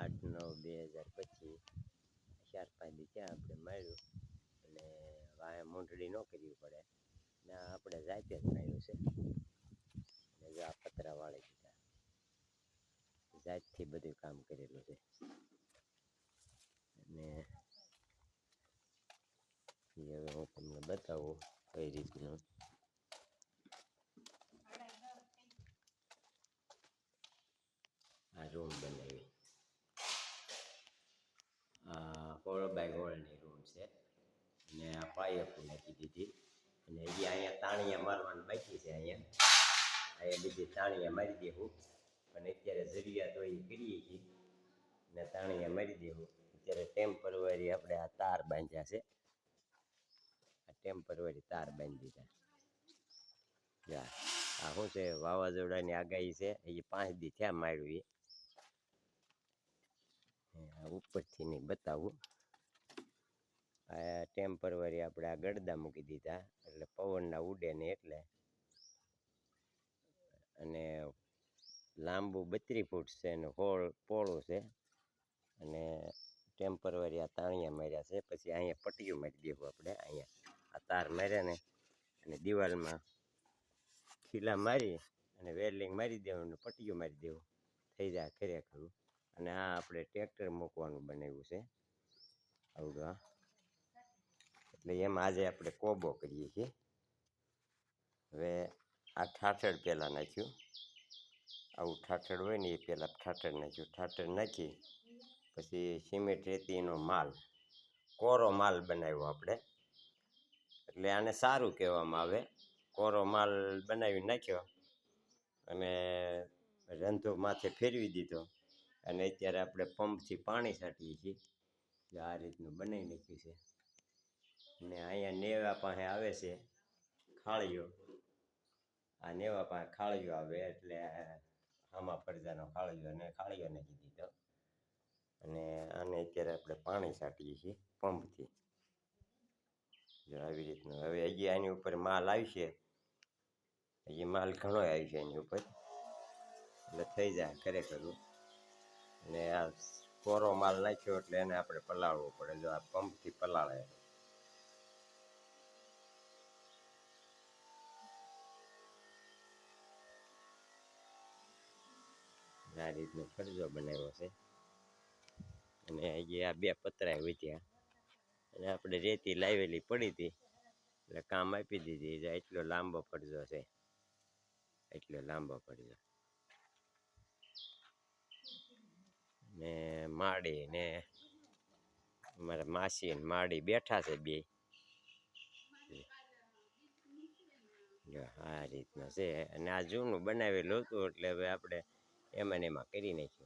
8/9/2025 4-5 દી ત્યાં આપણે માર્યું અને વાયા મૂંઢડી ન કરવી પડે ને આપણે જાતે જ માર્યું છે. અને જો આ પતરા વાળી દીધા, જાતથી બધું કામ કરેલું છે. અને હવે હું તમને બતાવું કઈ રીતનું આ રૂમ બનાવી. આ હોળ બાય હોળની રૂમ છે અને આ પાયપ નાખી દીધી અને હજી અહીંયા તાણિયા મારવાનું બાકી છે. અહીંયા બીજી તાણિયા મારી દેવું અને અત્યારે જરૂરિયાત હોય એ કરીએ છીએ ને તાણિયા મારી દેવું. અત્યારે ટેમ્પરરી આપણે આ તાર બાંધ્યા છે, આ ટેમ્પરરી તાર બાંધી દીધા. આ શું છે, વાવાઝોડાની આગાહી છે, એ 5 દી થયા માર્યું. ઉપરથી નહીં બતાવું. આ ટેમ્પરરી આપણે આ ગડદા મૂકી દીધા એટલે પવનના ઉડે ને એટલે. અને લાંબુ 32 ફૂટ છે અને હોળ પોળું છે અને ટેમ્પરરી આ તાણિયા માર્યા છે. પછી અહીંયા પટ્ટીઓ મારી દેવું આપણે. અહીંયા આ તાર માર્યા ને અને દિવાલમાં ખીલા મારી અને વેલ્ડિંગ મારી દેવું અને પટ્ટીઓ મારી દેવું, થઈ જાય ખરેખર. અને આ આપણે ટ્રેક્ટર મૂકવાનું બનાવ્યું છે આવડું. એટલે એમાં આજે આપણે કોબો કરીએ છીએ. હવે આ ઠાઠડ પહેલાં નાખ્યું, આવું ઠાઠડ હોય ને એ પહેલાં ઠાઠડ નાખ્યું. ઠાઠડ નાખી પછી સિમેન્ટ રેતીનો માલ, કોરો માલ બનાવ્યો આપણે. એટલે આને સારું કહેવામાં આવે. કોરો માલ બનાવી નાખ્યો અને રંધો માથે ફેરવી દીધો અને અત્યારે આપણે પંપથી પાણી છાંટીએ છીએ. આ રીતનું બનાવી નાખ્યું છે. ને અહીંયા નેવા પાસે આવે છે ખાળીઓ. આ નેવા પાસે ખાળીઓ આવે એટલે આમાં પડદાનો ખાળીઓ અને ખાળીઓ નાખી દીધો. અને આને અત્યારે આપણે પાણી છાંટીએ છીએ પંપથી. જો આવી રીતનું. હવે હજી આની ઉપર માલ આવશે, હજી માલ ઘણો આવશે એની ઉપર, એટલે થઈ જાય ખરેખર. અને આ કોરો માલ નાખ્યો એટલે એને આપણે પલાળવો પડે. જો આ પંપથી પલાળે. આ રીતનો ફરજો બનાવ્યો છે. અને હજી આ 2 પતરા વધ્યા અને આપણે રેતી લાવેલી પડી હતી એટલે કામ આપી દીધી. એટલો લાંબો ફરજો છે, એટલો લાંબો ફરજો. ને માડી ને અમારા માસી ને માડી બેઠા છે બે. જો આ રીતનું છે. અને આ જૂનું બનાવેલું હતું એટલે હવે આપણે એમાં ને એમાં કરી નાખ્યું.